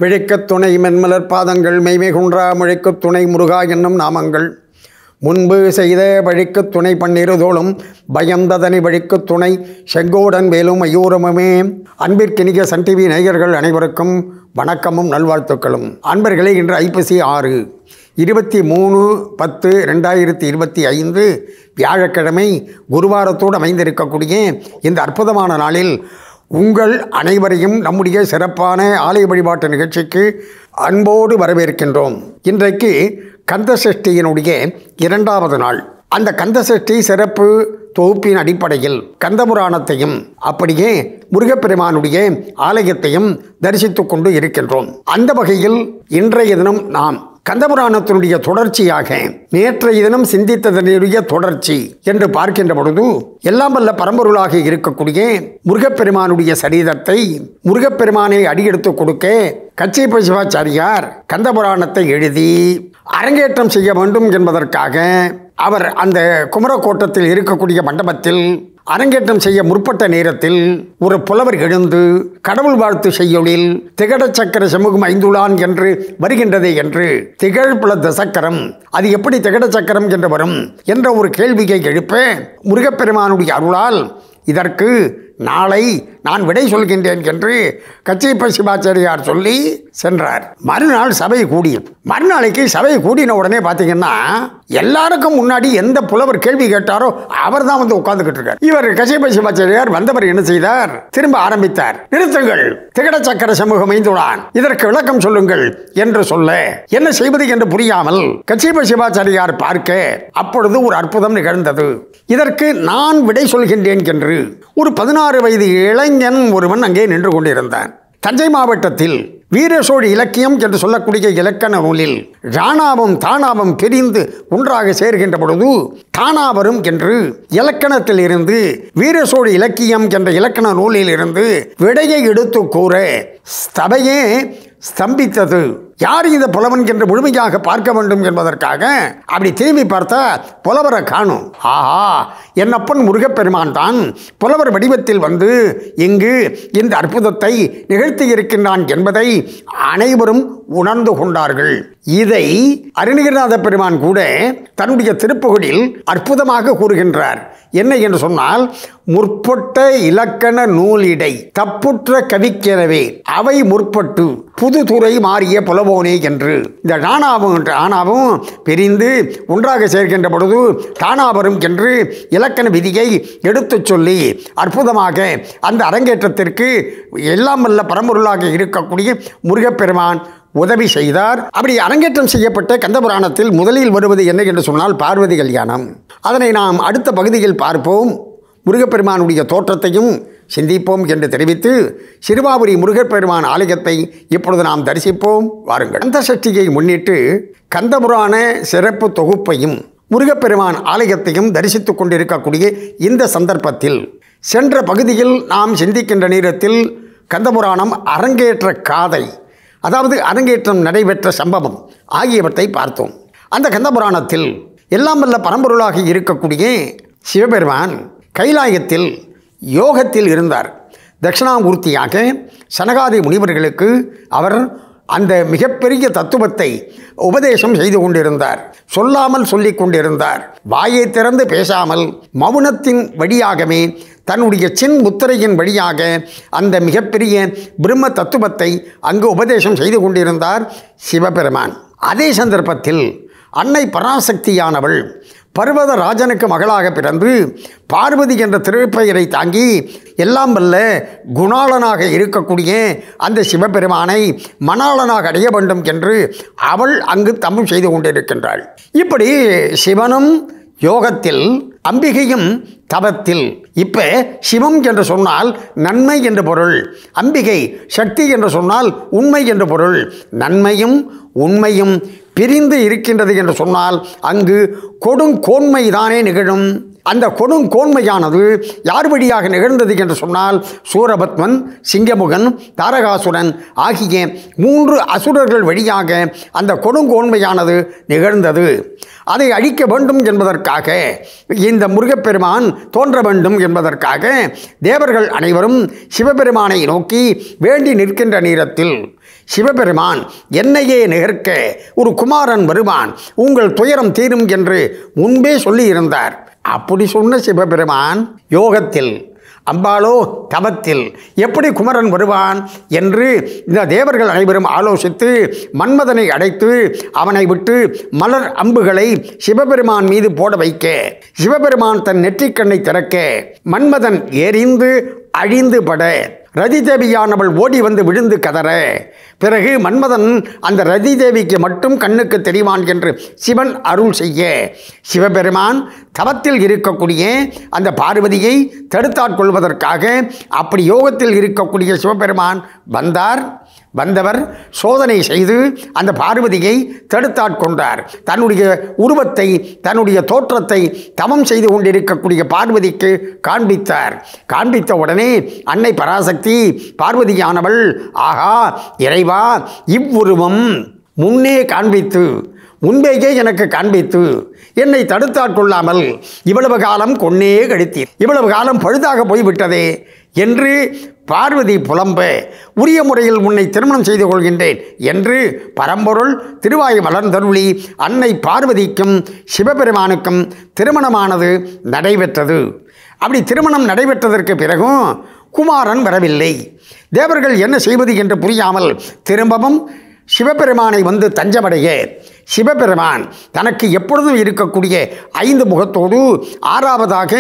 விழிக்கத் துணை மென்மலர் பாதங்கள் மெய்மை குன்றா முழிக்கத் துணை முருகா என்னும் நாமங்கள் முன்பு செய்த வழிக்குத் துணை பன்னிருதோளும் பயந்ததனை வழிக்குத் துணை செங்கோடன் வேலும் ஐயூரமுமே. அன்பிற்கினிய சன் டிவி நேயர்கள் அனைவருக்கும் வணக்கமும் நல்வாழ்த்துக்களும். அன்பர்களே, இன்று ஐப்பசி 6 23/10/2025 வியாழக்கிழமை குருவாரத்தோடு அமைந்திருக்கக்கூடிய இந்த அற்புதமான நாளில் உங்கள் அனைவரையும் நம்முடைய சிறப்பான ஆலய வழிபாட்டு நிகழ்ச்சிக்கு அன்போடு வரவேற்கின்றோம். இன்றைக்கு கந்தசஷ்டியினுடைய 2வது நாள். அந்த கந்தசஷ்டி சிறப்பு தொகுப்பின் அடிப்படையில் கந்தபுராணத்தையும் அப்படியே முருகப்பெருமானுடைய ஆலயத்தையும் தரிசித்துக் கொண்டு இருக்கின்றோம். அந்த வகையில் இன்றைய தினம் நாம் கந்தபுராணத்தினுடைய தொடர்ச்சியாக நேற்றைய தினம் சிந்தித்ததனுடைய தொடர்ச்சி என்று பார்க்கின்ற பொழுது எல்லாம் வல்ல பரம்பொருளாக இருக்கக்கூடிய முருகப்பெருமானுடைய சரீரத்தை முருகப்பெருமானை அடியெடுத்து கொடுக்க கச்சியப்ப சிவாச்சாரியார் கந்தபுராணத்தை எழுதி அரங்கேற்றம் செய்ய வேண்டும் என்பதற்காக அவர் அந்த குமரக்கோட்டத்தில் இருக்கக்கூடிய மண்டபத்தில் அரங்கேற்றம் செய்ய முற்பட்ட நேரத்தில் ஒரு புலவர் எழுந்து கடவுள் வாழ்த்து செய்யொழில் திகட சக்கர சமூகம் ஐந்துளான் என்று வருகின்றதே என்று திகழ்புல தசக்கரம் அது எப்படி திகட சக்கரம் என்று வரும் என்ற ஒரு கேள்வியை எழுப்ப முருகப்பெருமானுடைய அருளால் இதற்கு நாளை நான் விடை சொல்கின்றேன் என்று கச்சியப்ப சிவாச்சாரியார் சொல்லி சென்றார். மறுநாள் சபை கூடியது. மறுநாளைக்கு சபை கூடின உடனே பார்த்தீங்கன்னா எல்லாருக்கும் முன்னாடி எந்த புலவர் கேள்வி கேட்டாரோ அவர் தான் வந்து உட்கார்ந்துகிட்டு இருக்கார். இவர் கச்சியப்ப சிவாச்சாரியார் வந்தவர் என்ன செய்தார்? திரும்ப ஆரம்பித்தார். நிறுத்துங்கள், திகட சக்கர சமூகம் ஐந்துளான், இதற்கு விளக்கம் சொல்லுங்கள் என்று சொல்ல என்ன செய்வது என்று புரியாமல் கச்சியப்ப சிவாச்சாரியார் பார்க்க அப்பொழுது ஒரு அற்புதம் நிகழ்ந்தது. இதற்கு நான் விடை சொல்கின்றேன் என்று ஒரு 16 வயது இளைஞன் ஒருவன் அங்கே நின்று கொண்டிருந்தான். தஞ்சை மாவட்டத்தில் வீரசோழி இலக்கியம் என்று சொல்லக்கூடிய இலக்கண நூலில் ராணாவும் தானாவும் பிரிந்து ஒன்றாக சேர்கின்ற பொழுது தானாவரும் என்று இலக்கணத்தில் இருந்து வீரசோழி இலக்கியம் என்ற இலக்கண நூலில் இருந்து விடையை எடுத்து கூற சபையே ஸ்தம்பித்தது. யார் இந்த புலவன் என்று முழுமையாக பார்க்க வேண்டும் என்பதற்காக அப்படி திரும்பி பார்த்தா புலவரை காணும். ஆஹா, என்னப்பன் முருகப்பெருமான் தான் புலவர் வடிவத்தில் வந்து இங்கு இந்த அற்புதத்தை நிகழ்த்தி இருக்கின்றான் என்பதை அனைவரும் உணர்ந்து கொண்டார்கள். இதை அருணகிரிநாத பெருமான் கூட தன்னுடைய திருப்புகழில் அற்புதமாக கூறுகின்றார். என்ன என்று சொன்னால், முற்பட்ட இலக்கண நூலிடை தப்புற்ற கவிக்கெனவே அவை முற்பட்டு புது துறை மாறிய புலவோனே என்று. இந்த ஆனாவும் பிரிந்து ஒன்றாக சேர்க்கின்ற பொழுது தானாவரும் என்று இலக்கண விதியை எடுத்து சொல்லி அற்புதமாக அந்த அரங்கேற்றத்திற்கு எல்லாம் வல்ல பரம்பொருளாக இருக்கக்கூடிய முருகப்பெருமான் உதவி செய்தார். அப்படி அரங்கேற்றம் செய்யப்பட்ட கந்தபுராணத்தில் முதலில் வருவது என்ன என்று சொன்னால் பார்வதி கல்யாணம். அதனை நாம் அடுத்த பகுதியில் பார்ப்போம். முருகப்பெருமானுடைய தோற்றத்தையும் சிந்திப்போம் என்று தெரிவித்து சிறுவாபுரி முருகப்பெருமான் ஆலயத்தை இப்பொழுது நாம் தரிசிப்போம். வாருங்கள். கந்தசஷ்டியை முன்னிட்டு கந்தபுராண சிறப்பு தொகுப்பையும் முருகப்பெருமான் ஆலயத்தையும் தரிசித்துக் கொண்டிருக்கக்கூடிய இந்த சந்தர்ப்பத்தில் சென்ற பகுதியில் நாம் சிந்திக்கின்ற நேரத்தில் கந்தபுராணம் அரங்கேற்ற காதை, அதாவது அரங்கேற்றம் நடைபெற்ற சம்பவம் ஆகியவற்றை பார்த்தோம். அந்த கந்தபுராணத்தில் எல்லாம் வல்ல பரம்பொருளாக இருக்கக்கூடிய சிவபெருமான் கைலாயத்தில் யோகத்தில் இருந்தார். தட்சிணாமூர்த்தியாக சனகாதி முனிவர்களுக்கு அவர் அந்த மிகப்பெரிய தத்துவத்தை உபதேசம் செய்து கொண்டிருந்தார். சொல்லாமல் சொல்லிக் கொண்டிருந்தார். வாயை திறந்து பேசாமல் மௌனத்தின் வழியாகவே தன்னுடைய சின் முத்திரையின் வழியாக அந்த மிகப்பெரிய பிரம்ம தத்துவத்தை அங்கு உபதேசம் செய்து கொண்டிருந்தார் சிவபெருமான். அதே சந்தர்ப்பத்தில் அன்னை பராசக்தியானவள் பர்வதராஜனுக்கு மகளாக பிறந்து பார்வதி என்ற திருப்பெயரை தாங்கி எல்லாம் வல்ல குணாளனாக இருக்கக்கூடிய அந்த சிவபெருமானை மணாளனாக அடைய வேண்டும் என்று அவள் அங்கு தவம் செய்து கொண்டிருக்கின்றாள். இப்படி சிவனும் யோகத்தில், அம்பிகையும் தவத்தில். இப்ப சிவம் என்று சொன்னால் நன்மை என்று பொருள், அம்பிகை சக்தி என்று சொன்னால் உண்மை என்று பொருள். நன்மையும் உண்மையும் பிரிந்து இருக்கின்றது என்று சொன்னால் அங்கு கொடுங்கோன்மை தானே நிகழும். அந்த கொடுங்கோன்மையானது யார் வழியாக நிகழ்ந்தது என்று சொன்னால் சூரபத்மன், சிங்கமுகன், தாரகாசுரன் ஆகிய 3 அசுரர்கள் வழியாக அந்த கொடுங்கோன்மையானது நிகழ்ந்தது. அதை அழிக்க வேண்டும் என்பதற்காக இந்த முருகப்பெருமான் தோன்ற வேண்டும் என்பதற்காக தேவர்கள் அனைவரும் சிவபெருமானை நோக்கி வேண்டி நிற்கின்ற நேரத்தில் சிவபெருமான் என்னையே நிகர்க்க ஒரு குமாரன் வருவான், உங்கள் துயரம் தீரும் என்று முன்பே சொல்லியிருந்தார். அப்படி சொன்ன சிவபெருமான் யோகத்தில், அம்பாளோ தவத்தில் எப்படி குமரன் வருவான் என்று இந்த தேவர்கள் அனைவரும் ஆலோசித்து மன்மதனை அடைத்து அவனை விட்டு மலர் அம்புகளை சிவபெருமான் மீது போட வைக்க, சிவபெருமான் தன் நெற்றிக்கண்ணை திறக்க, மன்மதன் எரிந்து அழிந்து பட, ரதி தேவியானவள் ஓடி வந்து விழுந்து கதற, பிறகு மன்மதன் அந்த ரதி தேவிக்கு மட்டும் கண்ணுக்கு தெரிவான் என்று சிவன் அருள் செய்ய, சிவபெருமான் தவத்தில் இருக்கக்கூடிய அந்த பார்வதியை தடுத்தாட்கொள்வதற்காக அப்படி யோகத்தில் இருக்கக்கூடிய சிவபெருமான் வந்தவர் சோதனை செய்து அந்த பார்வதியை தடுத்தாட்கொண்டார். தன்னுடைய உருவத்தை, தன்னுடைய தோற்றத்தை தவம் செய்து கொண்டிருக்கக்கூடிய பார்வதிக்கு காண்பித்தார். காண்பித்த உடனே அன்னை பராசக்தி பார்வதியானவள், ஆகா இறைவா, இவ்வுருவம் முன்னே காண்பித்து, முன்பேயே எனக்கு காண்பித்து என்னை தடுத்தாட்கொள்ளாமல் இவ்வளவு காலம் கொன்னே கழித்தீர், இவ்வளவு காலம் பழுதாக போய்விட்டதே என்று பார்வதி புலம்ப, உரிய முறையில் உன்னை திருமணம் செய்து கொள்கின்றேன் என்று பரம்பொருள் திருவாய் மலர்ந்தருளி அன்னை பார்வதிக்கும் சிவபெருமானுக்கும் திருமணமானது நடைபெற்றது. அப்படி திருமணம் நடைபெற்றதற்கு பிறகும் குமாரன் வரவில்லை. தேவர்கள் என்ன செய்வது என்று புரியாமல் திரும்பவும் சிவபெருமானை வந்து தஞ்சமடைய, சிவபெருமான் தனக்கு எப்பொழுதும் இருக்கக்கூடிய 5 முகத்தோடு 6வதாக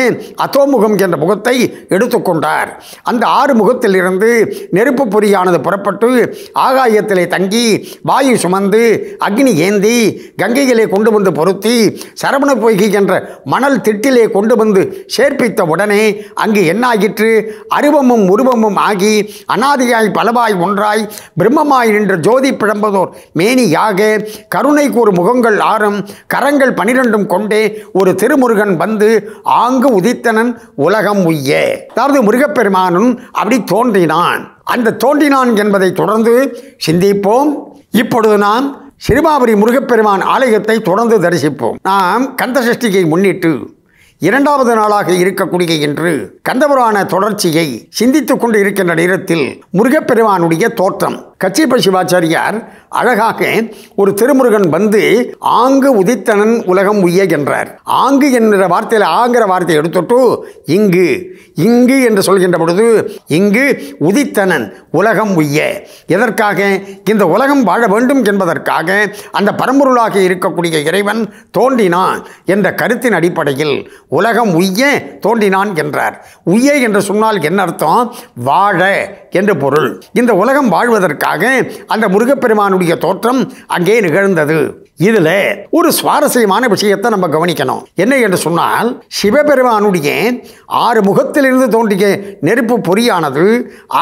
அதோமுகம் என்ற முகத்தை எடுத்துக்கொண்டார். அந்த 6 முகத்திலிருந்து நெருப்பு பொறியானது புறப்பட்டு ஆகாயத்திலே தங்கி வாயு சுமந்து அக்னி ஏந்தி கங்கையிலே கொண்டு வந்து பொருத்தி சரவண பொய்கை என்ற மணல் திட்டிலே கொண்டு வந்து சேர்ப்பித்த உடனே அங்கு என்னாயிற்று? அருவமும் உருவமும் ஆகி அனாதியாய் பலவாய் ஒன்றாய் பிரம்மமாய் நின்ற ஜோதி பிழம்பதோர் மேனியாக கருணை ஒரு முகங்கள் 6 கரங்கள் 12 கொண்டே ஒரு திருமுருகன் வந்து ஆங்கு உதித்தனன் உலகம் உய்ய. அதாவது முருகப்பெருமானும் அப்படி தோன்றினான். அந்த தோன்றினான் என்பதை தொடர்ந்து சிந்திப்போம். இப்பொழுது நாம் சிறுமாபுரி முருகப்பெருமான் ஆலயத்தை தொடர்ந்து தரிசிப்போம். நாம் கந்தசஷ்டியை முன்னிட்டு 2வது நாளாக இருக்கக்கூடிய இன்று கந்தபுராண தொடர்ச்சியை சிந்தித்துக் கொண்டு இருக்கின்ற நேரத்தில் முருகப்பெருமானுடைய தோற்றம் கச்சிப்ப சிவாச்சாரியார் அழகாக ஒரு திருமுருகன் வந்து ஆங்கு உதித்தனன் உலகம் உய்ய என்றார். ஆங்கு என்ற வார்த்தையில் ஆங்கிற வார்த்தையை எடுத்துட்டு இங்கு என்று சொல்கின்ற பொழுது இங்கு உதித்தனன் உலகம் உய்ய. எதற்காக? இந்த உலகம் வாழ வேண்டும் என்பதற்காக அந்த பரம்பொருளாக இருக்கக்கூடிய இறைவன் தோன்றினான் என்ற கருத்தின் அடிப்படையில் உலகம் உய்ய தோன்றினான் என்றார். உய்ய என்று சொன்னால் என்ன அர்த்தம்? வாழ என்று பொருள். இந்த உலகம் வாழ்வதற்காக அந்த முருகப்பெருமானுடைய தோற்றம் அங்கே நிகழ்ந்தது. இதுல ஒரு சுவாரஸ்யமான விஷயத்தை நம்ம கவனிக்கணும். என்ன என்று சொன்னால், சிவபெருமானுடைய 6 முகத்திலிருந்து தோன்றிய நெருப்பு பொறியானது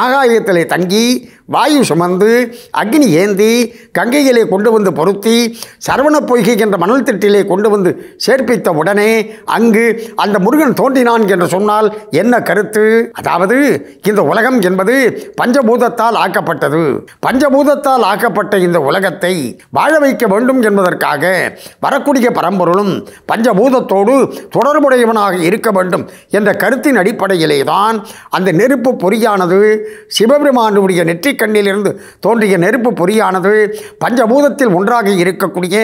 ஆகாயத்திலே தங்கி வாயு சுமந்து அக்னி ஏந்தி கங்கையிலே கொண்டு வந்து பொருத்தி சரவண பொய்கை என்ற மணல் திட்டிலே கொண்டு வந்து சேர்ப்பித்த உடனே அங்கு அந்த முருகன் தோன்றினான் என்று சொன்னால் என்ன கருத்து? அதாவது இந்த உலகம் என்பது பஞ்சபூதத்தால் ஆக்கப்பட்டது. பஞ்சபூதத்தால் ஆக்கப்பட்ட இந்த உலகத்தை வாழ வைக்க வேண்டும் என்பதற்காக வரக்கூடிய பரம்பொருளும் பஞ்சபூதத்தோடு தொடர்புடையவனாக இருக்க வேண்டும் என்ற கருத்தின் அடிப்படையிலே தான் அந்த நெருப்பு பொறியானது சிவபெருமானுடைய நெற்றி கண்ணிலிருந்து தோன்றிய நெருப்பு பொறியானது பஞ்சபூதத்தில் ஒன்றாக இருக்கக்கூடிய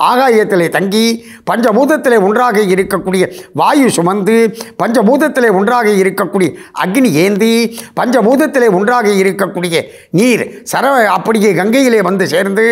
ஆகாயத்திலே தங்கி பஞ்சபூதத்திலே ஒன்றாக இருக்கக்கூடிய வாயு சுமந்து பஞ்சபூதத்திலே ஒன்றாக இருக்கக்கூடிய அக்னி ஏந்தி பஞ்சபூதத்திலே ஒன்றாக இருக்கக்கூடிய நீர் அப்படியே கங்கையிலே வந்து சேர்ந்து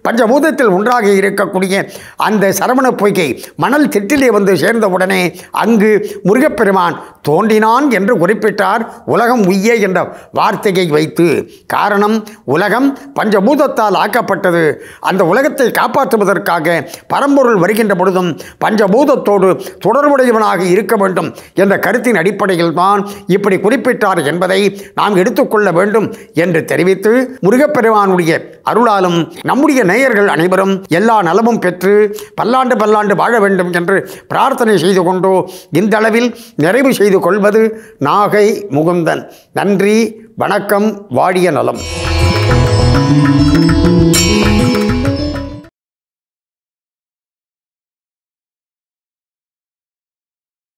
பஞ்சபூதத்தில் ஒன்றாக இருக்கக்கூடிய அந்த சரவண பொய்கை மணல் திட்டிலே வந்து சேர்ந்தவுடனே அங்கு முருகப்பெருமான் தோன்றினான் என்று குறிப்பிட்டார். உலகம் உய்ய என்ற வார்த்தையை வைத்து. காரணம், உலகம் பஞ்சபூதத்தால் ஆக்கப்பட்டது. அந்த உலகத்தை காப்பாற்றுவதற்காக பரம்பொருள் வருகின்ற பொழுதும் பஞ்சபூதத்தோடு தொடர்புடையவனாக இருக்க வேண்டும் என்ற கருத்தின் அடிப்படையில் தான் இப்படி குறிப்பிட்டார் என்பதை நாம் எடுத்துக்கொள்ள வேண்டும் என்று தெரிவித்து, முருகப்பெருமானுடைய அருளாலும் நம்முடைய நேயர்கள் அனைவரும் எல்லா நலமும் பெற்று பல்லாண்டு வாழ வேண்டும் என்று பிரார்த்தனை செய்து கொண்டு இந்த அளவில் நிறைவு செய்து கொள்வது நாகை முகுந்தன். நன்றி, வணக்கம், வாழிய நலம்.